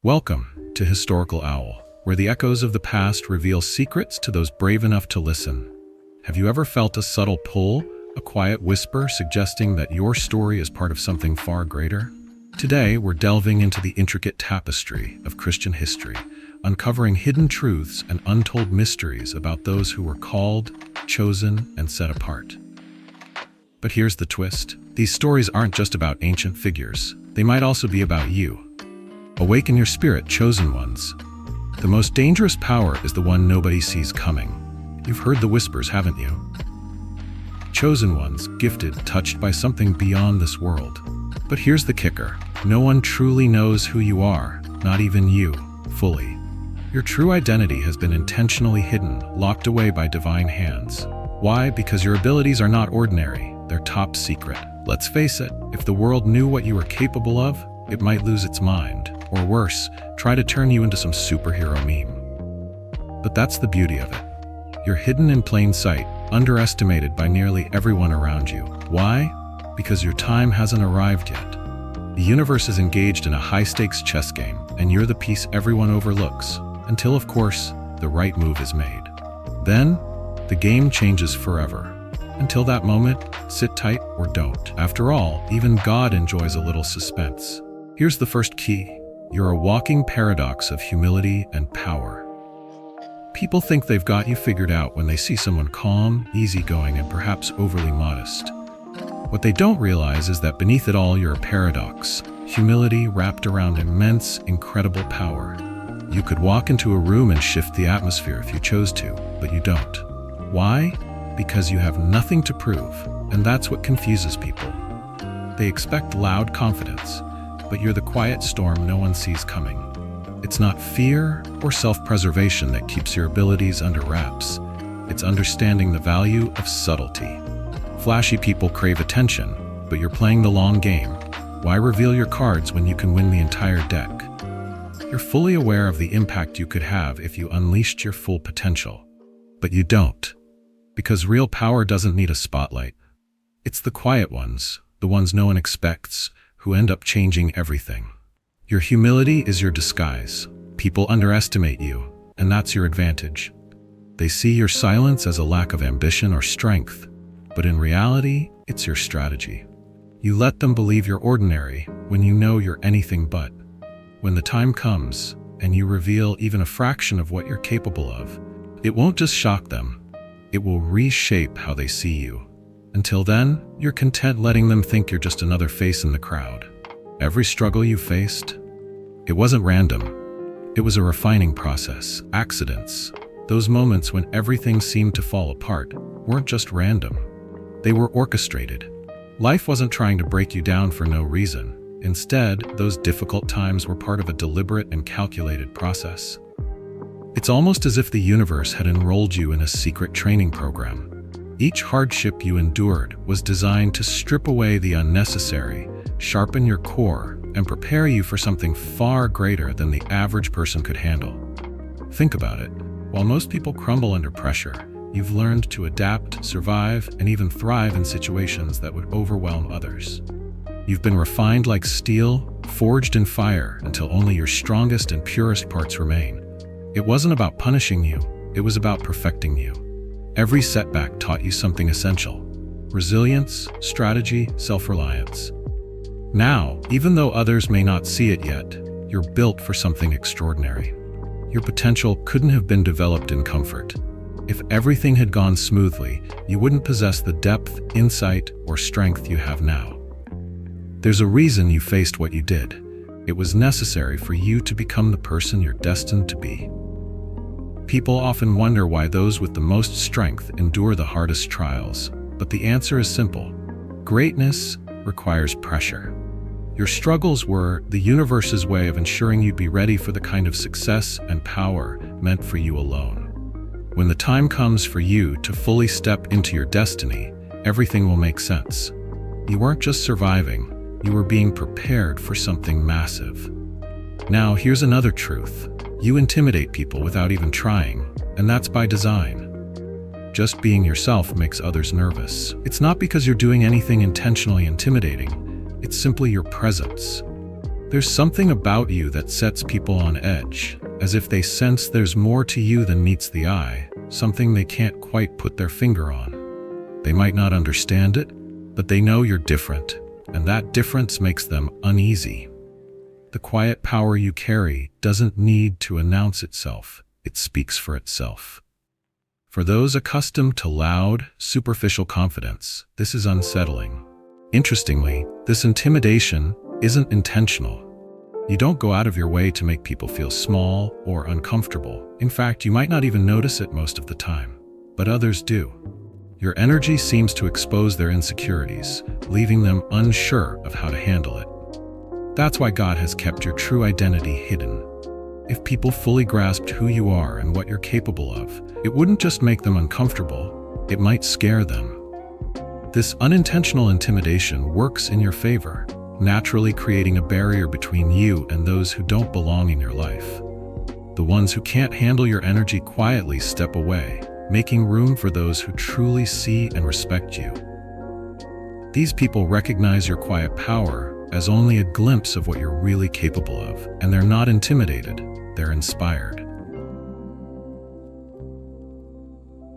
Welcome to Historical Owl, where the echoes of the past reveal secrets to those brave enough to listen. Have you ever felt a subtle pull, a quiet whisper suggesting that your story is part of something far greater? Today, we're delving into the intricate tapestry of Christian history, uncovering hidden truths and untold mysteries about those who were called, chosen, and set apart. But here's the twist. These stories aren't just about ancient figures. They might also be about you. Awaken your spirit, chosen ones. The most dangerous power is the one nobody sees coming. You've heard the whispers, haven't you? Chosen ones, gifted, touched by something beyond this world. But here's the kicker. No one truly knows who you are, not even you, fully. Your true identity has been intentionally hidden, locked away by divine hands. Why? Because your abilities are not ordinary. They're top secret. Let's face it, if the world knew what you were capable of, it might lose its mind. Or worse, try to turn you into some superhero meme. But that's the beauty of it. You're hidden in plain sight, underestimated by nearly everyone around you. Why? Because your time hasn't arrived yet. The universe is engaged in a high-stakes chess game, and you're the piece everyone overlooks, until, of course, the right move is made. Then, the game changes forever. Until that moment, sit tight or don't. After all, even God enjoys a little suspense. Here's the first key. You're a walking paradox of humility and power. People think they've got you figured out when they see someone calm, easygoing, and perhaps overly modest. What they don't realize is that beneath it all, you're a paradox. Humility wrapped around immense, incredible power. You could walk into a room and shift the atmosphere if you chose to, but you don't. Why? Because you have nothing to prove, and that's what confuses people. They expect loud confidence, but you're the quiet storm no one sees coming. It's not fear or self-preservation that keeps your abilities under wraps. It's understanding the value of subtlety. Flashy people crave attention, but you're playing the long game. Why reveal your cards when you can win the entire deck? You're fully aware of the impact you could have if you unleashed your full potential. But you don't. Because real power doesn't need a spotlight. It's the quiet ones, the ones no one expects, who end up changing everything. Your humility is your disguise. People underestimate you, and that's your advantage. They see your silence as a lack of ambition or strength, but in reality, it's your strategy. You let them believe you're ordinary when you know you're anything but. When the time comes, and you reveal even a fraction of what you're capable of, it won't just shock them, it will reshape how they see you. Until then, you're content letting them think you're just another face in the crowd. Every struggle you faced, it wasn't random. It was a refining process. Accidents, those moments when everything seemed to fall apart, weren't just random. They were orchestrated. Life wasn't trying to break you down for no reason. Instead, those difficult times were part of a deliberate and calculated process. It's almost as if the universe had enrolled you in a secret training program. Each hardship you endured was designed to strip away the unnecessary, sharpen your core, and prepare you for something far greater than the average person could handle. Think about it. While most people crumble under pressure, you've learned to adapt, survive, and even thrive in situations that would overwhelm others. You've been refined like steel, forged in fire, until only your strongest and purest parts remain. It wasn't about punishing you, it was about perfecting you. Every setback taught you something essential: resilience, strategy, self-reliance. Now, even though others may not see it yet, you're built for something extraordinary. Your potential couldn't have been developed in comfort. If everything had gone smoothly, you wouldn't possess the depth, insight, or strength you have now. There's a reason you faced what you did. It was necessary for you to become the person you're destined to be. People often wonder why those with the most strength endure the hardest trials, but the answer is simple. Greatness requires pressure. Your struggles were the universe's way of ensuring you'd be ready for the kind of success and power meant for you alone. When the time comes for you to fully step into your destiny, everything will make sense. You weren't just surviving, you were being prepared for something massive. Now, here's another truth. You intimidate people without even trying, and that's by design. Just being yourself makes others nervous. It's not because you're doing anything intentionally intimidating, it's simply your presence. There's something about you that sets people on edge, as if they sense there's more to you than meets the eye, something they can't quite put their finger on. They might not understand it, but they know you're different, and that difference makes them uneasy. The quiet power you carry doesn't need to announce itself, it speaks for itself. For those accustomed to loud, superficial confidence, this is unsettling. Interestingly, this intimidation isn't intentional. You don't go out of your way to make people feel small or uncomfortable. In fact, you might not even notice it most of the time, but others do. Your energy seems to expose their insecurities, leaving them unsure of how to handle it. That's why God has kept your true identity hidden. If people fully grasped who you are and what you're capable of, it wouldn't just make them uncomfortable, it might scare them. This unintentional intimidation works in your favor, naturally creating a barrier between you and those who don't belong in your life. The ones who can't handle your energy quietly step away, making room for those who truly see and respect you. These people recognize your quiet power as only a glimpse of what you're really capable of, and they're not intimidated, they're inspired.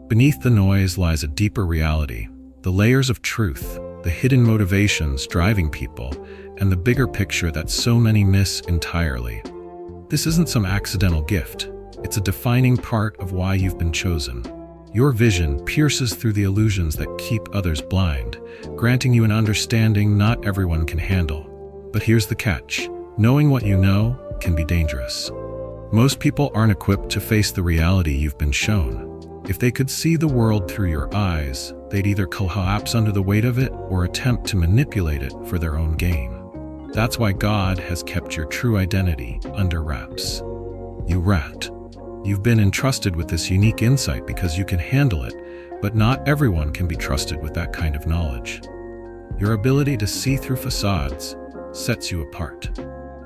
Beneath the noise lies a deeper reality, the layers of truth, the hidden motivations driving people, and the bigger picture that so many miss entirely. This isn't some accidental gift, it's a defining part of why you've been chosen. Your vision pierces through the illusions that keep others blind, granting you an understanding not everyone can handle. But here's the catch: knowing what you know can be dangerous. Most people aren't equipped to face the reality you've been shown. If they could see the world through your eyes, they'd either collapse under the weight of it or attempt to manipulate it for their own gain. That's why God has kept your true identity under wraps. You rat. You've been entrusted with this unique insight because you can handle it, but not everyone can be trusted with that kind of knowledge. Your ability to see through facades sets you apart.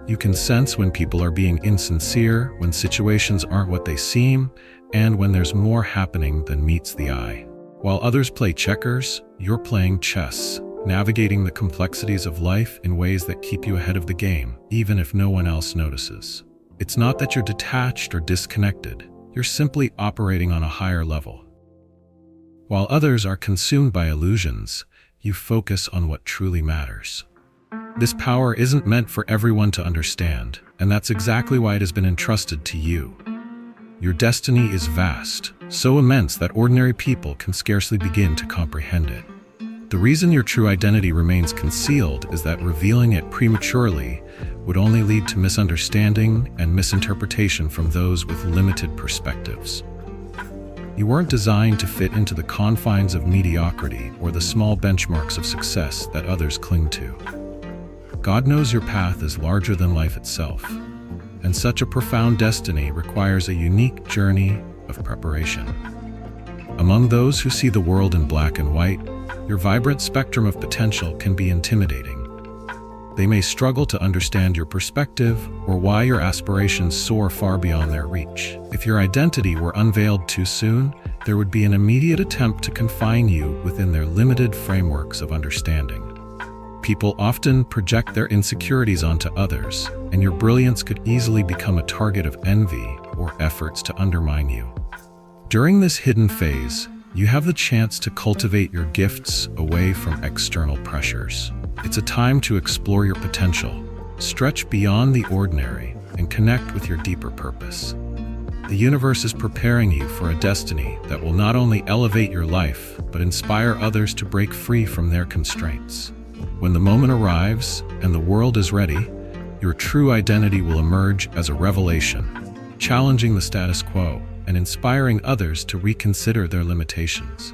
You can sense when people are being insincere, when situations aren't what they seem, and when there's more happening than meets the eye. While others play checkers, you're playing chess, navigating the complexities of life in ways that keep you ahead of the game, even if no one else notices. It's not that you're detached or disconnected, you're simply operating on a higher level. While others are consumed by illusions, you focus on what truly matters. This power isn't meant for everyone to understand, and that's exactly why it has been entrusted to you. Your destiny is vast, so immense that ordinary people can scarcely begin to comprehend it. The reason your true identity remains concealed is that revealing it prematurely would only lead to misunderstanding and misinterpretation from those with limited perspectives. You weren't designed to fit into the confines of mediocrity or the small benchmarks of success that others cling to. God knows your path is larger than life itself, and such a profound destiny requires a unique journey of preparation. Among those who see the world in black and white, your vibrant spectrum of potential can be intimidating. They may struggle to understand your perspective or why your aspirations soar far beyond their reach. If your identity were unveiled too soon, there would be an immediate attempt to confine you within their limited frameworks of understanding. People often project their insecurities onto others, and your brilliance could easily become a target of envy or efforts to undermine you. During this hidden phase, you have the chance to cultivate your gifts away from external pressures. It's a time to explore your potential, stretch beyond the ordinary, and connect with your deeper purpose. The universe is preparing you for a destiny that will not only elevate your life, but inspire others to break free from their constraints. When the moment arrives and the world is ready, your true identity will emerge as a revelation, challenging the status quo and inspiring others to reconsider their limitations.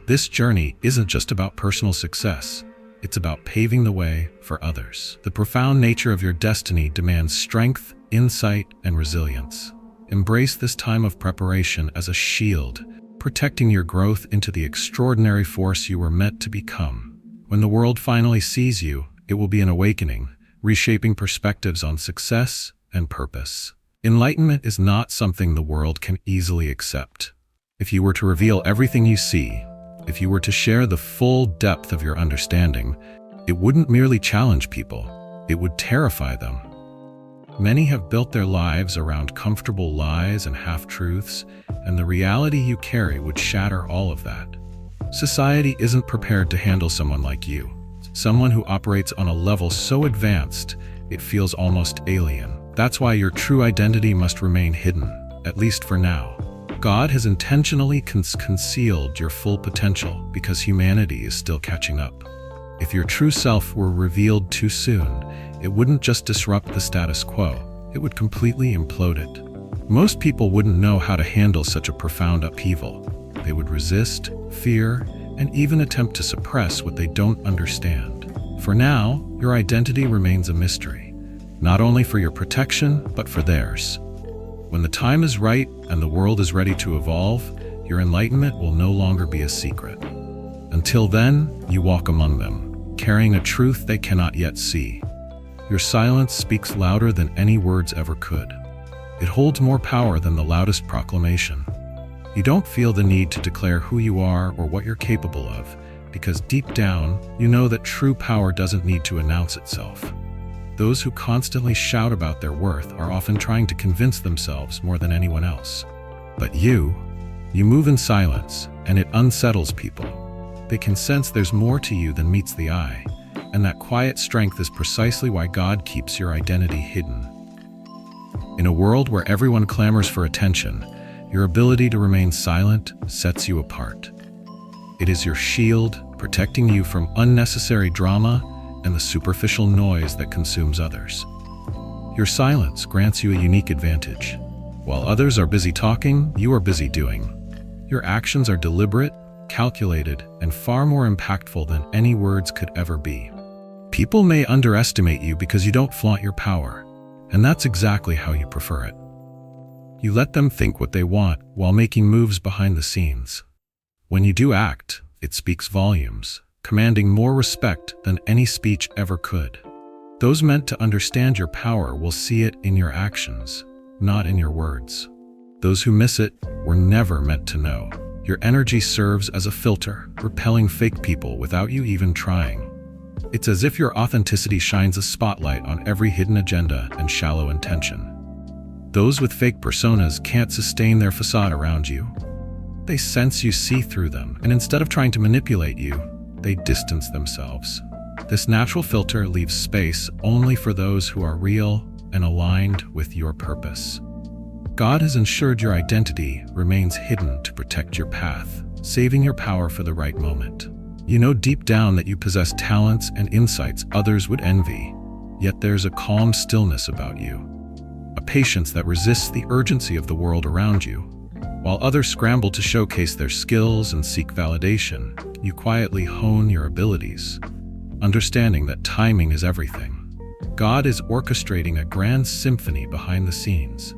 This journey isn't just about personal success, it's about paving the way for others. The profound nature of your destiny demands strength, insight, and resilience. Embrace this time of preparation as a shield, protecting your growth into the extraordinary force you were meant to become. When the world finally sees you, it will be an awakening, reshaping perspectives on success and purpose. Enlightenment is not something the world can easily accept. If you were to reveal everything you see, if you were to share the full depth of your understanding, it wouldn't merely challenge people, It would terrify them. Many have built their lives around comfortable lies and half-truths, and the reality you carry would shatter all of that. Society isn't prepared to handle someone like you, someone who operates on a level so advanced it feels almost alien. That's why your true identity must remain hidden, at least for now. God has intentionally concealed your full potential because humanity is still catching up. If your true self were revealed too soon, it wouldn't just disrupt the status quo, it would completely implode it. Most people wouldn't know how to handle such a profound upheaval. They would resist, fear, and even attempt to suppress what they don't understand. For now, your identity remains a mystery, not only for your protection, but for theirs. When the time is right and the world is ready to evolve, your enlightenment will no longer be a secret. Until then, you walk among them, carrying a truth they cannot yet see. Your silence speaks louder than any words ever could. It holds more power than the loudest proclamation. You don't feel the need to declare who you are or what you're capable of, because deep down, you know that true power doesn't need to announce itself. Those who constantly shout about their worth are often trying to convince themselves more than anyone else. But you move in silence, and it unsettles people. They can sense there's more to you than meets the eye, and that quiet strength is precisely why God keeps your identity hidden. In a world where everyone clamors for attention, your ability to remain silent sets you apart. It is your shield, protecting you from unnecessary drama and the superficial noise that consumes others. Your silence grants you a unique advantage. While others are busy talking, you are busy doing. Your actions are deliberate, calculated, and far more impactful than any words could ever be. People may underestimate you because you don't flaunt your power, and that's exactly how you prefer it. You let them think what they want while making moves behind the scenes. When you do act, it speaks volumes, commanding more respect than any speech ever could. Those meant to understand your power will see it in your actions, not in your words. Those who miss it were never meant to know. Your energy serves as a filter, repelling fake people without you even trying. It's as if your authenticity shines a spotlight on every hidden agenda and shallow intention. Those with fake personas can't sustain their facade around you. They sense you see through them, and instead of trying to manipulate you, they distance themselves. This natural filter leaves space only for those who are real and aligned with your purpose. God has ensured your identity remains hidden to protect your path, saving your power for the right moment. You know deep down that you possess talents and insights others would envy, yet there's a calm stillness about you, a patience that resists the urgency of the world around you. While others scramble to showcase their skills and seek validation, you quietly hone your abilities, understanding that timing is everything. God is orchestrating a grand symphony behind the scenes,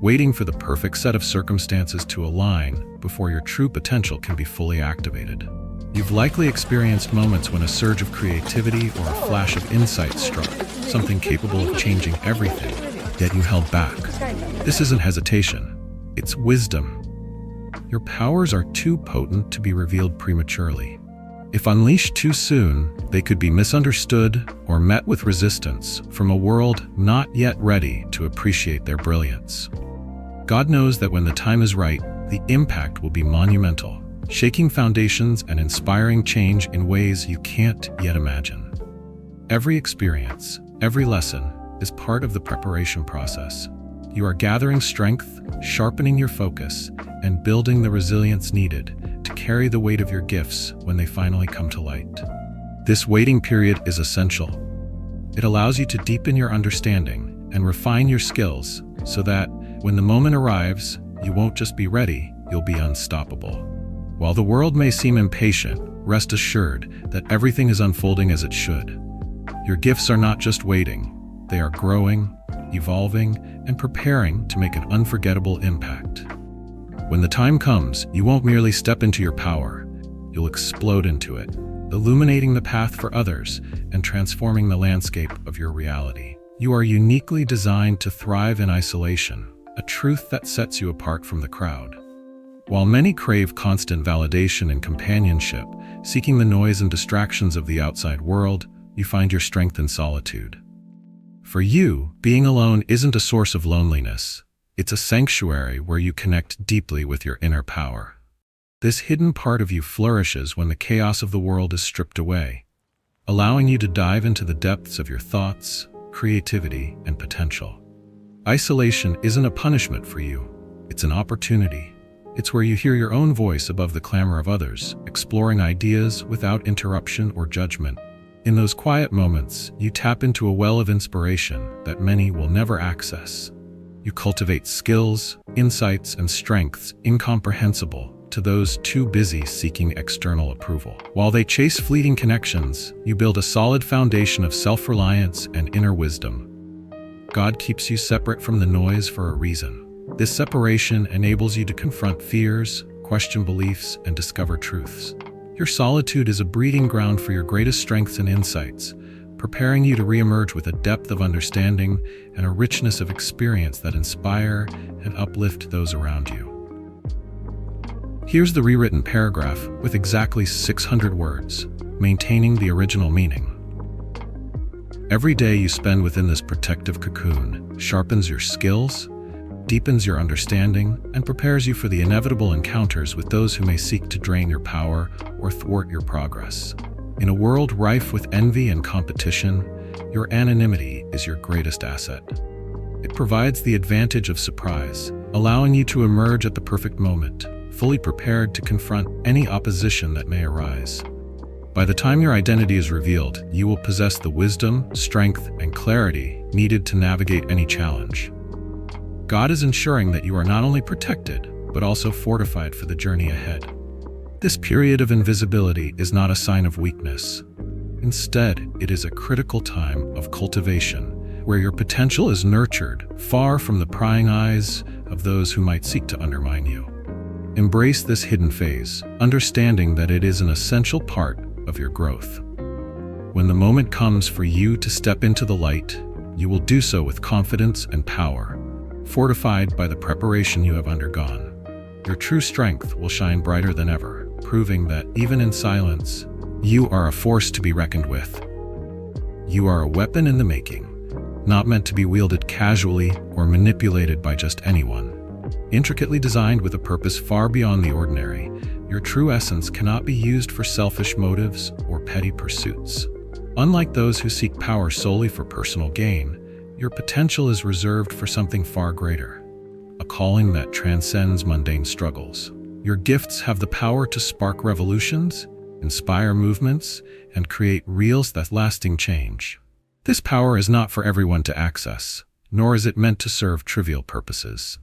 waiting for the perfect set of circumstances to align before your true potential can be fully activated. You've likely experienced moments when a surge of creativity or a flash of insight struck, something capable of changing everything, yet you held back. This isn't hesitation, it's wisdom. Your powers are too potent to be revealed prematurely. If unleashed too soon, they could be misunderstood or met with resistance from a world not yet ready to appreciate their brilliance. God knows that when the time is right, the impact will be monumental, shaking foundations and inspiring change in ways you can't yet imagine. Every experience, every lesson, is part of the preparation process. You are gathering strength, sharpening your focus, and building the resilience needed to carry the weight of your gifts when they finally come to light. This waiting period is essential. It allows you to deepen your understanding and refine your skills so that, when the moment arrives, you won't just be ready, you'll be unstoppable. While the world may seem impatient, rest assured that everything is unfolding as it should. Your gifts are not just waiting, they are growing, evolving, and preparing to make an unforgettable impact. When the time comes, you won't merely step into your power, you'll explode into it, illuminating the path for others and transforming the landscape of your reality. You are uniquely designed to thrive in isolation, a truth that sets you apart from the crowd. While many crave constant validation and companionship, seeking the noise and distractions of the outside world, you find your strength in solitude. For you, being alone isn't a source of loneliness. It's a sanctuary where you connect deeply with your inner power. This hidden part of you flourishes when the chaos of the world is stripped away, allowing you to dive into the depths of your thoughts, creativity, and potential. Isolation isn't a punishment for you. It's an opportunity. It's where you hear your own voice above the clamor of others, exploring ideas without interruption or judgment. In those quiet moments, you tap into a well of inspiration that many will never access. You cultivate skills, insights, and strengths incomprehensible to those too busy seeking external approval. While they chase fleeting connections, you build a solid foundation of self-reliance and inner wisdom. God keeps you separate from the noise for a reason. This separation enables you to confront fears, question beliefs, and discover truths. Your solitude is a breeding ground for your greatest strengths and insights, preparing you to reemerge with a depth of understanding and a richness of experience that inspire and uplift those around you. Here's the rewritten paragraph with exactly 600 words, maintaining the original meaning. Every day you spend within this protective cocoon sharpens your skills, deepens your understanding, and prepares you for the inevitable encounters with those who may seek to drain your power or thwart your progress. In a world rife with envy and competition, your anonymity is your greatest asset. It provides the advantage of surprise, allowing you to emerge at the perfect moment, fully prepared to confront any opposition that may arise. By the time your identity is revealed, you will possess the wisdom, strength, and clarity needed to navigate any challenge. God is ensuring that you are not only protected, but also fortified for the journey ahead. This period of invisibility is not a sign of weakness. Instead, it is a critical time of cultivation, where your potential is nurtured, far from the prying eyes of those who might seek to undermine you. Embrace this hidden phase, understanding that it is an essential part of your growth. When the moment comes for you to step into the light, you will do so with confidence and power, fortified by the preparation you have undergone. Your true strength will shine brighter than ever, proving that even in silence, you are a force to be reckoned with. You are a weapon in the making, not meant to be wielded casually or manipulated by just anyone. Intricately designed with a purpose far beyond the ordinary, your true essence cannot be used for selfish motives or petty pursuits. Unlike those who seek power solely for personal gain, your potential is reserved for something far greater, a calling that transcends mundane struggles. Your gifts have the power to spark revolutions, inspire movements, and create real, lasting change. This power is not for everyone to access, nor is it meant to serve trivial purposes.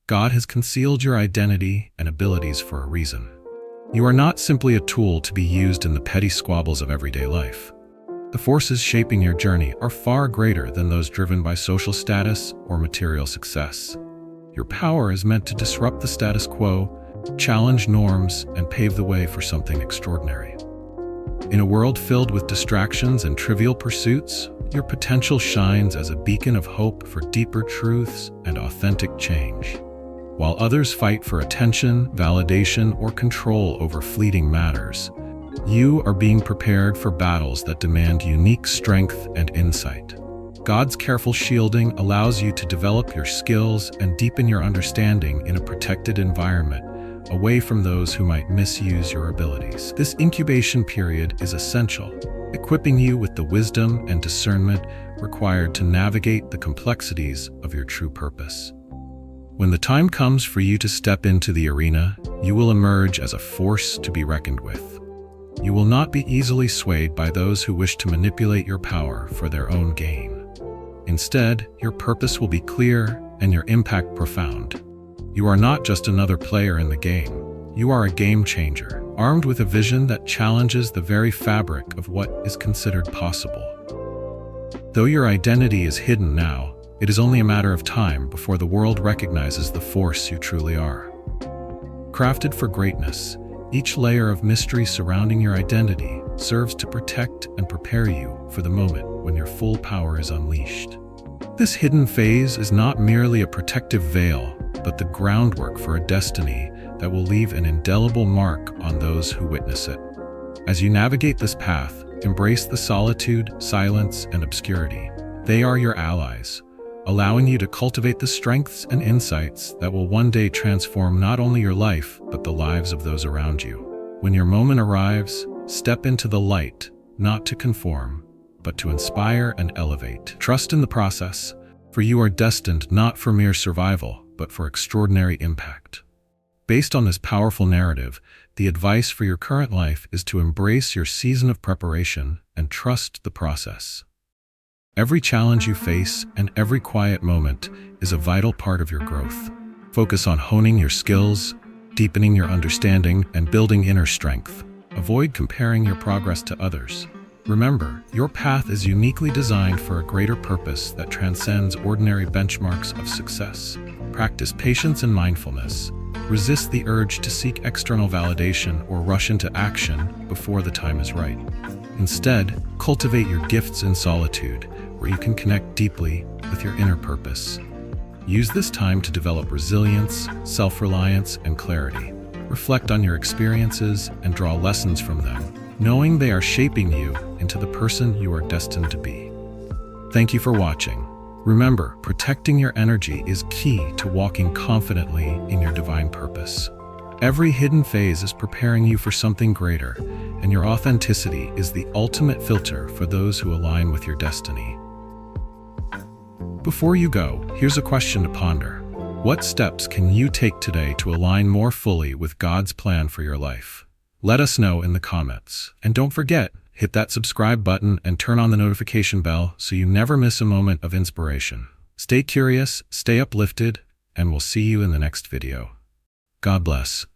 God has concealed your identity and abilities for a reason. You are not simply a tool to be used in the petty squabbles of everyday life. The forces shaping your journey are far greater than those driven by social status or material success. Your power is meant to disrupt the status quo, challenge norms, and pave the way for something extraordinary. In a world filled with distractions and trivial pursuits, your potential shines as a beacon of hope for deeper truths and authentic change. While others fight for attention, validation, or control over fleeting matters, you are being prepared for battles that demand unique strength and insight. God's careful shielding allows you to develop your skills and deepen your understanding in a protected environment, away from those who might misuse your abilities. This incubation period is essential, equipping you with the wisdom and discernment required to navigate the complexities of your true purpose. When the time comes for you to step into the arena, you will emerge as a force to be reckoned with. You will not be easily swayed by those who wish to manipulate your power for their own gain. Instead, your purpose will be clear and your impact profound. You are not just another player in the game. You are a game changer, armed with a vision that challenges the very fabric of what is considered possible. Though your identity is hidden now, it is only a matter of time before the world recognizes the force you truly are. Crafted for greatness, each layer of mystery surrounding your identity serves to protect and prepare you for the moment when your full power is unleashed. This hidden phase is not merely a protective veil, but the groundwork for a destiny that will leave an indelible mark on those who witness it. As you navigate this path, embrace the solitude, silence, and obscurity, They are your allies, allowing you to cultivate the strengths and insights that will one day transform not only your life, but the lives of those around you. When your moment arrives, step into the light, not to conform, but to inspire and elevate. Trust in the process, for you are destined not for mere survival, but for extraordinary impact. Based on this powerful narrative, the advice for your current life is to embrace your season of preparation and trust the process. Every challenge you face and every quiet moment is a vital part of your growth. Focus on honing your skills, deepening your understanding, and building inner strength. Avoid comparing your progress to others. Remember, your path is uniquely designed for a greater purpose that transcends ordinary benchmarks of success. Practice patience and mindfulness. Resist the urge to seek external validation or rush into action before the time is right. Instead, cultivate your gifts in solitude, where you can connect deeply with your inner purpose. Use this time to develop resilience, self-reliance, and clarity. Reflect on your experiences and draw lessons from them, knowing they are shaping you into the person you are destined to be. Thank you for watching. Remember, protecting your energy is key to walking confidently in your divine purpose. Every hidden phase is preparing you for something greater, and your authenticity is the ultimate filter for those who align with your destiny. Before you go, here's a question to ponder. What steps can you take today to align more fully with God's plan for your life? Let us know in the comments. And don't forget, hit that subscribe button and turn on the notification bell so you never miss a moment of inspiration. Stay curious, stay uplifted, and we'll see you in the next video. God bless.